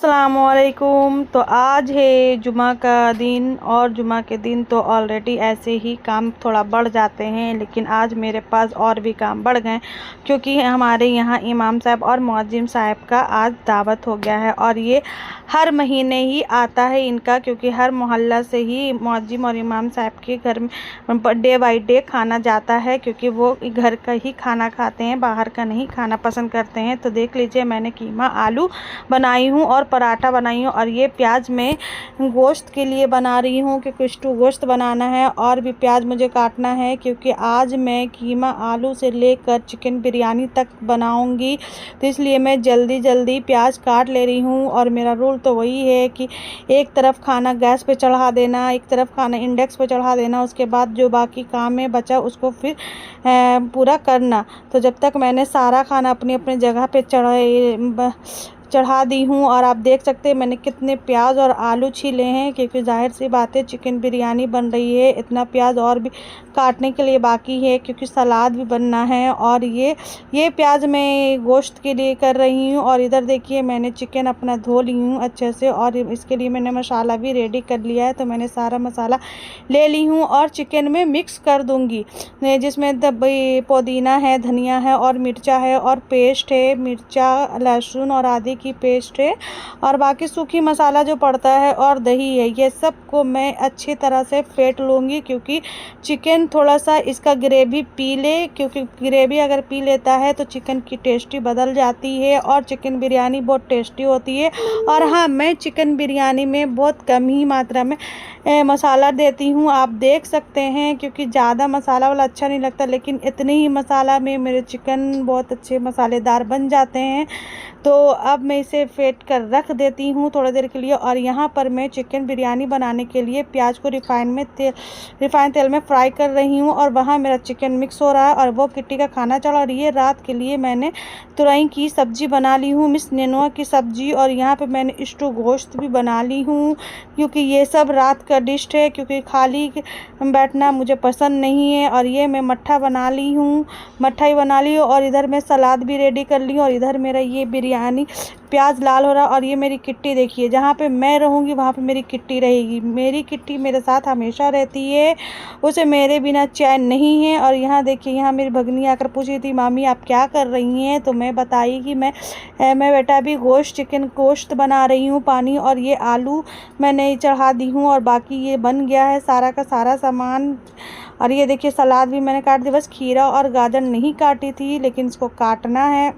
अस्सलामुअलैकुम। तो आज है जुमा का दिन और जुमा के दिन तो ऑलरेडी ऐसे ही काम थोड़ा बढ़ जाते हैं, लेकिन आज मेरे पास और भी काम बढ़ गए क्योंकि हमारे यहाँ इमाम साहब और मुअज्जिम साहब का आज दावत हो गया है। और ये हर महीने ही आता है इनका, क्योंकि हर मोहल्ला से ही मुअज्जिम और इमाम साहब के घर में डे बाई डे खाना जाता है, क्योंकि वो घर का ही खाना खाते हैं, बाहर का नहीं खाना पसंद करते हैं। तो देख लीजिए, मैंने कीमा आलू बनाई हूँ और पराठा बनाई हूँ, और ये प्याज मैं गोश्त के लिए बना रही हूँ क्योंकि स्टू गोश्त बनाना है और भी प्याज मुझे काटना है, क्योंकि आज मैं कीमा आलू से लेकर चिकन बिरयानी तक बनाऊँगी। तो इसलिए मैं जल्दी जल्दी प्याज काट ले रही हूँ। और मेरा रूल तो वही है कि एक तरफ खाना गैस पे चढ़ा देना, एक तरफ खाना इंडेक्स पे चढ़ा देना, उसके बाद जो बाकी काम है बचा उसको फिर पूरा करना। तो जब तक मैंने सारा खाना अपनी अपनी जगह पे चढ़ा दी हूँ। और आप देख सकते हैं मैंने कितने प्याज और आलू छीले हैं, क्योंकि जाहिर सी बात है चिकन बिरयानी बन रही है, इतना प्याज और भी काटने के लिए बाकी है क्योंकि सलाद भी बनना है। और ये प्याज मैं गोश्त के लिए कर रही हूँ। और इधर देखिए, मैंने चिकन अपना धो ली हूँ अच्छे से, और इसके लिए मैंने मसाला भी रेडी कर लिया है। तो मैंने सारा मसाला ले ली हूँ और चिकन में मिक्स कर दूँगी, जिसमें पुदीना है, धनिया है और मिर्चा है और पेस्ट है, मिर्चा लहसुन और आदि की पेस्ट है, और बाकी सूखी मसाला जो पड़ता है और दही है। ये सब को मैं अच्छी तरह से फेंट लूँगी, क्योंकि चिकन थोड़ा सा इसका ग्रेवी पी ले, क्योंकि ग्रेवी अगर पी लेता है तो चिकन की टेस्टी बदल जाती है और चिकन बिरयानी बहुत टेस्टी होती है। और हाँ, मैं चिकन बिरयानी में बहुत कम ही मात्रा में मसाला देती हूँ, आप देख सकते हैं, क्योंकि ज़्यादा मसाला वाला अच्छा नहीं लगता, लेकिन इतने ही मसाला में मेरे चिकन बहुत अच्छे मसालेदार बन जाते हैं। तो अब मैं इसे फेंट कर रख देती हूँ थोड़ी देर के लिए। और यहाँ पर मैं चिकन बिरयानी बनाने के लिए प्याज को रिफाइन तेल में फ्राई कर रही हूँ, और वहाँ मेरा चिकन मिक्स हो रहा है। और वो किट्टी का खाना चला रही है। रात के लिए मैंने तुरई की सब्ज़ी बना ली हूँ, मिस नेनुआ की सब्ज़ी, और यहाँ पे मैंने स्टू गोश्त भी बना ली हूँ, क्योंकि ये सब रात का डिश है, क्योंकि खाली बैठना मुझे पसंद नहीं है। और ये मैं मट्ठा बना ली हूँ, मट्ठा ही बना ली हूँ, और इधर मैं सलाद भी रेडी कर ली हूँ, और इधर मेरा ये बिरयानी प्याज लाल हो रहा। और ये मेरी किट्टी देखिए, जहाँ पे मैं रहूँगी वहाँ पे मेरी किट्टी रहेगी। मेरी किट्टी मेरे साथ हमेशा रहती है, उसे मेरे बिना चैन नहीं है। और यहाँ देखिए, यहाँ मेरी भगनी आकर पूछी थी, मामी आप क्या कर रही हैं? तो मैं बताई कि मैं बेटा अभी चिकन गोश्त बना रही हूँ पानी, और ये आलू मैंने चढ़ा दी हूँ, और बाकी ये बन गया है सारा का सारा सामान। और ये देखिए, सलाद भी मैंने काट दी, बस खीरा और गाजर नहीं काटी थी, लेकिन इसको काटना है।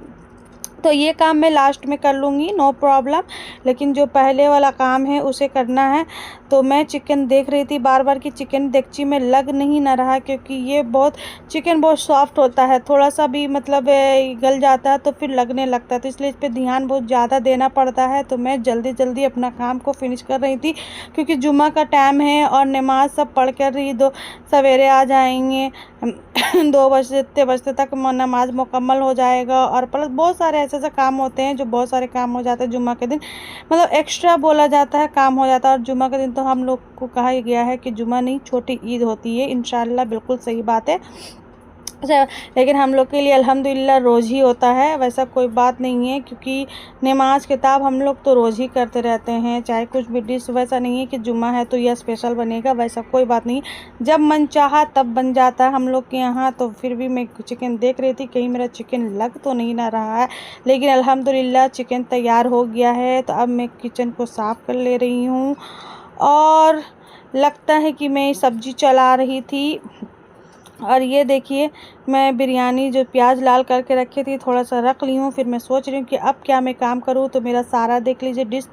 तो ये काम मैं लास्ट में कर लूँगी, नो प्रॉब्लम, लेकिन जो पहले वाला काम है उसे करना है। तो मैं चिकन देख रही थी बार बार कि चिकन देगची में लग नहीं ना रहा, क्योंकि ये चिकन बहुत सॉफ्ट होता है, थोड़ा सा भी मतलब गल जाता है तो फिर लगने लगता है, तो इसलिए इस पर ध्यान बहुत ज़्यादा देना पड़ता है। तो मैं जल्दी जल्दी अपना काम को फिनिश कर रही थी, क्योंकि जुम्मा का टाइम है और नमाज सब पढ़ कर ही सवेरे आ जाएंगे 2 बजते तक नमाज मुकम्मल हो जाएगा। और प्लस बहुत सारे ऐसे काम होते हैं जो बहुत सारे काम हो जाते हैं जुम्मा के दिन, मतलब एक्स्ट्रा बोला जाता है, काम हो जाता है। और जुम्मा के दिन तो हम लोग को कहा गया है कि जुम्मा नहीं छोटी ईद होती है, इंशाल्लाह बिल्कुल सही बात है। अच्छा, लेकिन हम लोग के लिए अल्हम्दुलिल्लाह रोज़ ही होता है, वैसा कोई बात नहीं है, क्योंकि नमाज किताब हम लोग तो रोज़ ही करते रहते हैं, चाहे कुछ भी डिश। वैसा नहीं है कि जुम्मा है तो यह स्पेशल बनेगा, वैसा कोई बात नहीं, जब मन चाहा तब बन जाता है हम लोग के यहाँ। तो फिर भी मैं चिकन देख रही थी कहीं मेरा चिकन लग तो नहीं ना रहा है, लेकिन अल्हम्दुलिल्लाह चिकन तैयार हो गया है। तो अब मैं किचन को साफ़ कर ले रही हूँ, और लगता है कि मैं सब्ज़ी चला रही थी। और ये देखिए, मैं बिरयानी जो प्याज लाल करके रखी थी थोड़ा सा रख ली हूँ। फिर मैं सोच रही हूँ कि अब क्या मैं काम करूँ। तो मेरा सारा देख लीजिए डिश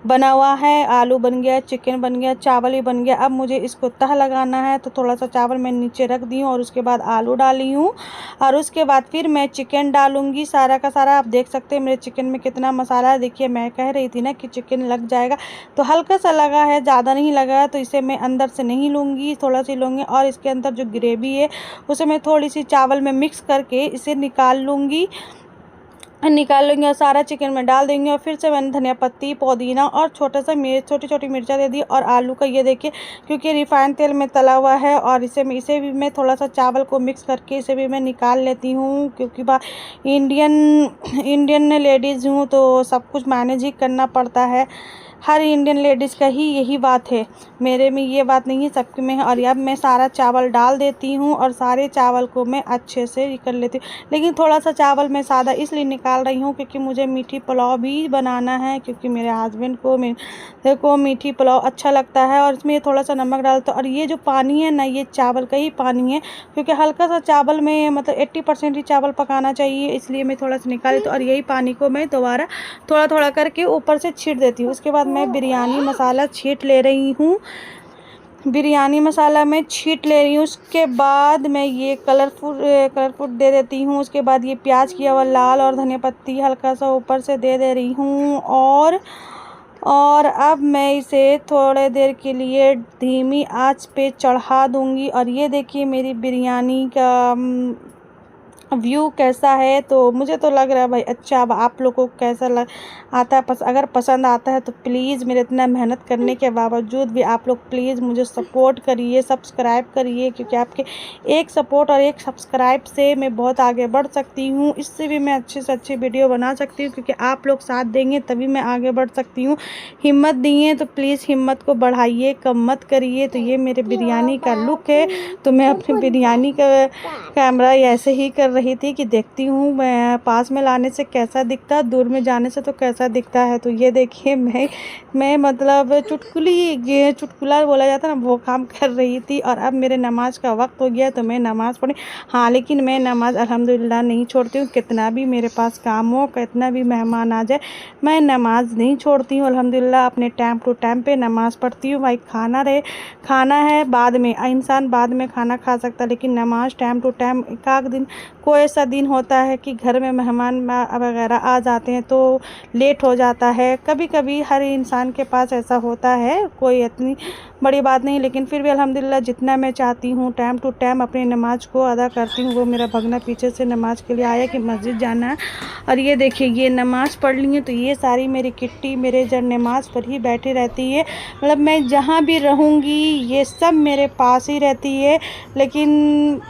बना हुआ है, आलू बन गया, चिकन बन गया, चावल भी बन गया। अब मुझे इसको तह लगाना है, तो थोड़ा सा चावल मैं नीचे रख दी हूँ, और उसके बाद आलू डाली हूँ, और उसके बाद फिर मैं चिकन डालूँगी सारा का सारा। आप देख सकते हैं मेरे चिकन में कितना मसाला है। देखिए, मैं कह रही थी ना कि चिकन लग जाएगा, तो हल्का सा लगा है, ज़्यादा नहीं लगा है। तो इसे मैं अंदर से नहीं लूँगी, थोड़ा सी लूँगी, और इसके अंदर जो ग्रेवी है उसे मैं थोड़ी सी चावल में मिक्स करके इसे निकाल लूँगी। निकाल लेंगे और सारा चिकन में डाल देंगे। और फिर से मैंने धनिया पत्ती, पुदीना और छोटा सा छोटी छोटी मिर्चा दे दी। और आलू का ये देखिए, क्योंकि रिफाइंड तेल में तला हुआ है और इसे भी मैं थोड़ा सा चावल को मिक्स करके इसे भी मैं निकाल लेती हूँ, क्योंकि इंडियन लेडीज़ हूँ तो सब कुछ मैनेज ही करना पड़ता है। हर इंडियन लेडीज़ का ही यही बात है, मेरे में ये बात नहीं है, सबके में है। और अब मैं सारा चावल डाल देती हूँ और सारे चावल को मैं अच्छे से कर लेती हूँ। लेकिन थोड़ा सा चावल मैं सादा इसलिए निकाल रही हूँ क्योंकि मुझे मीठी पुलाव भी बनाना है, क्योंकि मेरे हस्बैंड को मीठी पुलाव अच्छा लगता है। और इसमें थोड़ा सा नमक डालता हूँ। और ये जो पानी है ना, ये चावल का ही पानी है, क्योंकि हल्का सा चावल में मतलब 80% ही चावल पकाना चाहिए, इसलिए मैं थोड़ा सा निकाल देती हूँ। और यही पानी को मैं दोबारा थोड़ा थोड़ा करके ऊपर से छीट देती हूँ। उसके बाद मैं बिरयानी मसाला छीट ले रही हूँ। बिरयानी मसाला मैं छीट ले रही हूँ। उसके बाद मैं ये कलरफुल दे देती हूँ। उसके बाद ये प्याज किया हुआ लाल और धनिया पत्ती हल्का सा ऊपर से दे रही हूँ। और अब मैं इसे थोड़े देर के लिए धीमी आंच पे चढ़ा दूँगी। और ये देखिए मेरी बिरयानी का व्यू कैसा है। तो मुझे तो लग रहा है भाई अच्छा। अब आप लोगों को कैसा आता है, अगर पसंद आता है तो प्लीज़ मेरे इतना मेहनत करने के बावजूद भी आप लोग प्लीज़ मुझे सपोर्ट करिए, सब्सक्राइब करिए, क्योंकि आपके एक सपोर्ट और एक सब्सक्राइब से मैं बहुत आगे बढ़ सकती हूँ। इससे भी मैं अच्छे से अच्छी वीडियो बना सकती हूँ, क्योंकि आप लोग साथ देंगे तभी मैं आगे बढ़ सकती हूँ। हिम्मत दिए तो प्लीज़ हिम्मत को बढ़ाइए, कम मत करिए। तो ये मेरे बिरयानी का लुक है। तो मैं अपनी बिरयानी का कैमरा ऐसे ही कर रही थी कि देखती हूँ मैं पास में लाने से कैसा दिखता, दूर में जाने से तो कैसा दिखता है। तो ये देखिए मैं मतलब चुटकुला बोला जाता है ना, वो काम कर रही थी। और अब मेरे नमाज का वक्त हो गया तो मैं नमाज़ पढ़ी। हाँ, लेकिन मैं नमाज़ अल्हम्दुलिल्लाह नहीं छोड़ती हूँ। कितना भी मेरे पास काम हो, कितना भी मेहमान आ जाए, मैं नमाज़ नहीं छोड़ती हूँ अल्हम्दुलिल्लाह। अपने टाइम टू टाइम पे नमाज़ पढ़ती हूँ। भाई खाना है बाद में, इंसान बाद में खाना खा सकता, लेकिन नमाज टाइम टू टाइम। एक दिन कोई ऐसा दिन होता है कि घर में मेहमान वगैरह आ जाते हैं तो लेट हो जाता है। कभी कभी हर इंसान के पास ऐसा होता है, कोई इतनी बड़ी बात नहीं, लेकिन फिर भी अल्हम्दुलिल्लाह जितना मैं चाहती हूँ टाइम टू टाइम अपनी नमाज को अदा करती हूँ। वो मेरा भगना पीछे से नमाज के लिए आया कि मस्जिद जाना है। और ये देखिए ये नमाज़ पढ़ ली है। तो ये सारी मेरी किट्टी मेरे जब नमाज पर ही बैठी रहती है, मतलब मैं जहाँ भी रहूँगी ये सब मेरे पास ही रहती है। लेकिन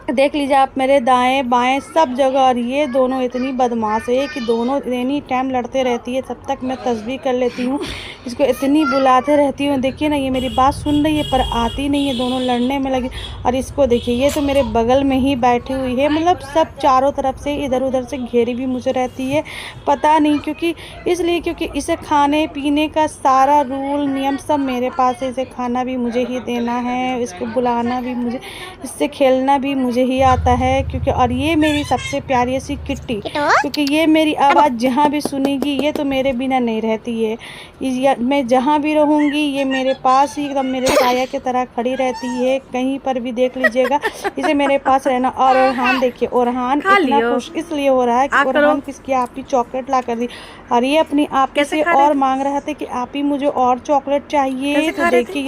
देख लीजिए आप मेरे दाएं बाएं सब जगह। और ये दोनों इतनी बदमाश है कि दोनों एनी टाइम लड़ते रहती है। तब तक मैं तस्बीह कर लेती हूँ, इसको इतनी बुलाते रहती हूँ। देखिए ना, ये मेरी बात सुन रही है पर आती नहीं है, दोनों लड़ने में लगी। और इसको देखिए, ये तो मेरे बगल में ही बैठी हुई है, मतलब सब चारों तरफ से इधर उधर से घेरी भी मुझे रहती है। पता नहीं क्योंकि इसे खाने पीने का सारा रूल नियम सब मेरे पास है। इसे खाना भी मुझे ही देना है, इसको बुलाना भी मुझे, इससे खेलना भी मुझे ही आता है। क्योंकि और ये मेरी सबसे प्यारी सी किट्टी, क्योंकि ये मेरी आवाज़ जहाँ भी सुनेगी ये तो मेरे बिना नहीं रहती है। मैं जहाँ भी रहूँगी ये मेरे पास ही एकदम मेरे साया की तरह खड़ी रहती है। कहीं पर भी देख लीजिएगा इसे मेरे पास रहना। और ओरहान देखिए, ओरहान इतना खुश इसलिए हो रहा है कि ओरहान किसकी आप ही चॉकलेट ला कर दी। और ये अपनी आप से और मांग रहा था कि आप ही मुझे और चॉकलेट चाहिए। तो देखिए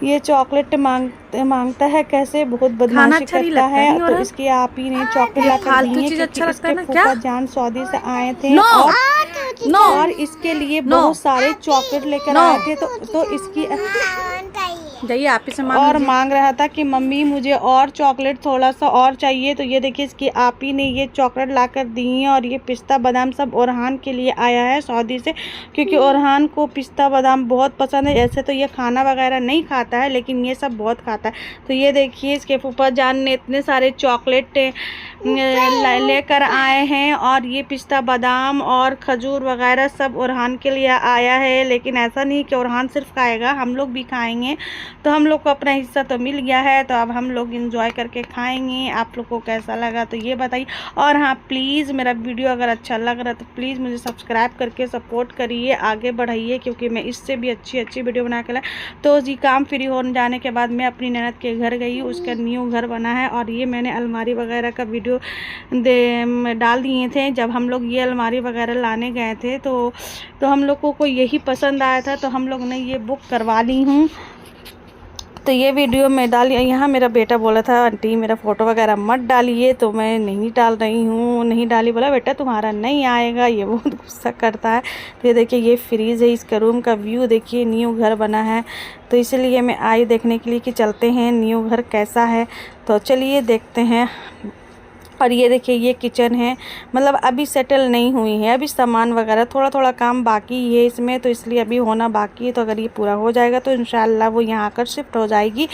ये चॉकलेट मांगता है कैसे, बहुत बदमाशी करता है। तो इसकी आप ही ने चॉकलेट ला कर दी है, क्योंकि इसके फूफा जान सऊदी से आए थे और इसके लिए बहुत सारे चॉकलेट लेकर आए थे। तो इसकी जाइए आप ही से मांग रहा था कि मम्मी मुझे और चॉकलेट थोड़ा सा और चाहिए। तो ये देखिए इसकी आप ही ने ये चॉकलेट ला कर दी है। और ये पिस्ता बादाम सब ओरहान के लिए आया है सऊदी से, क्योंकि ओरहान को पिस्ता बादाम बहुत पसंद है। ऐसे तो ये खाना वगैरह नहीं खाता है, लेकिन ये सब बहुत खाता है। तो ये देखिए इसके फूफा जान ने इतने सारे चॉकलेट लेकर आए हैं। और ये पिस्ता बादाम और खजूर वगैरह सब ओरहान के लिए आया है। लेकिन ऐसा नहीं कि ओरहान सिर्फ खाएगा, हम लोग भी खाएंगे। तो हम लोग को अपना हिस्सा तो मिल गया है, तो अब हम लोग इंजॉय करके खाएंगे। आप लोग को कैसा लगा तो ये बताइए। और हाँ, प्लीज़ मेरा वीडियो अगर अच्छा लग रहा है तो प्लीज़ मुझे सब्सक्राइब करके सपोर्ट करिए, आगे बढ़ाइए, क्योंकि मैं इससे भी अच्छी वीडियो बना के लाई। तो जी काम फ्री हो जाने के बाद मैं अपनी ननद के घर गई, उसका न्यू घर बना है। और ये मैंने अलमारी वगैरह का वीडियो डाल दिए थे। जब हम लोग ये अलमारी वगैरह लाने गए थे तो हम लोगों को यही पसंद आया था, तो हम लोग ने ये बुक करवा ली हूँ। तो ये वीडियो मैं डाली, यहाँ मेरा बेटा बोला था आंटी मेरा फ़ोटो वगैरह मत डालिए, तो मैं नहीं डाल रही हूँ, नहीं डाली। बोला बेटा तुम्हारा नहीं आएगा, ये बहुत गुस्सा करता है। तो ये देखिए ये फ्रीज़ है, इसका रूम का व्यू देखिए, न्यू घर बना है, तो इसलिए मैं आई देखने के लिए कि चलते हैं न्यू घर कैसा है। तो चलिए देखते हैं। और ये देखिए ये किचन है, मतलब अभी सेटल नहीं हुई है, अभी सामान वगैरह थोड़ा थोड़ा काम बाकी है इसमें, तो इसलिए अभी होना बाकी है। तो अगर ये पूरा हो जाएगा तो इंशाल्लाह वो यहाँ आकर शिफ्ट हो जाएगी।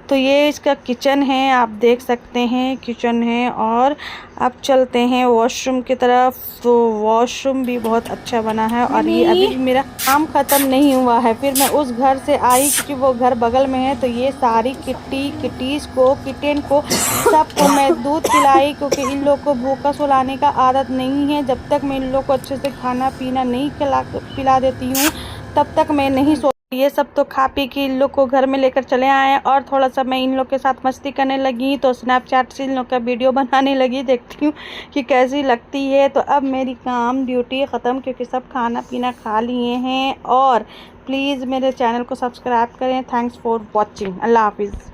तो ये इसका किचन है, आप देख सकते हैं किचन है। और अब चलते हैं वॉशरूम की तरफ। तो वॉशरूम भी बहुत अच्छा बना है। और ये अभी मेरा काम ख़त्म नहीं हुआ है, फिर मैं उस घर से आई क्योंकि वो घर बगल में है। तो ये सारी किटीज़ को किटेन को सबको मैं दूध पिलाई, क्योंकि इन लोग को भूखा सुलाने का आदत नहीं है। जब तक मैं इन लोग को अच्छे से खाना पीना नहीं पिला देती हूँ तब तक मैं नहीं सो। ये सब तो खा पी के इन लोग को घर में लेकर चले आए और थोड़ा सा मैं इन लोग के साथ मस्ती करने लगी, तो स्नैपचैट से इन लोग का वीडियो बनाने लगी, देखती हूँ कि कैसी लगती है। तो अब मेरी काम ड्यूटी ख़त्म, क्योंकि सब खाना पीना खा लिए हैं। और प्लीज़ मेरे चैनल को सब्सक्राइब करें। Thanks for watching. अल्लाह हाफिज़।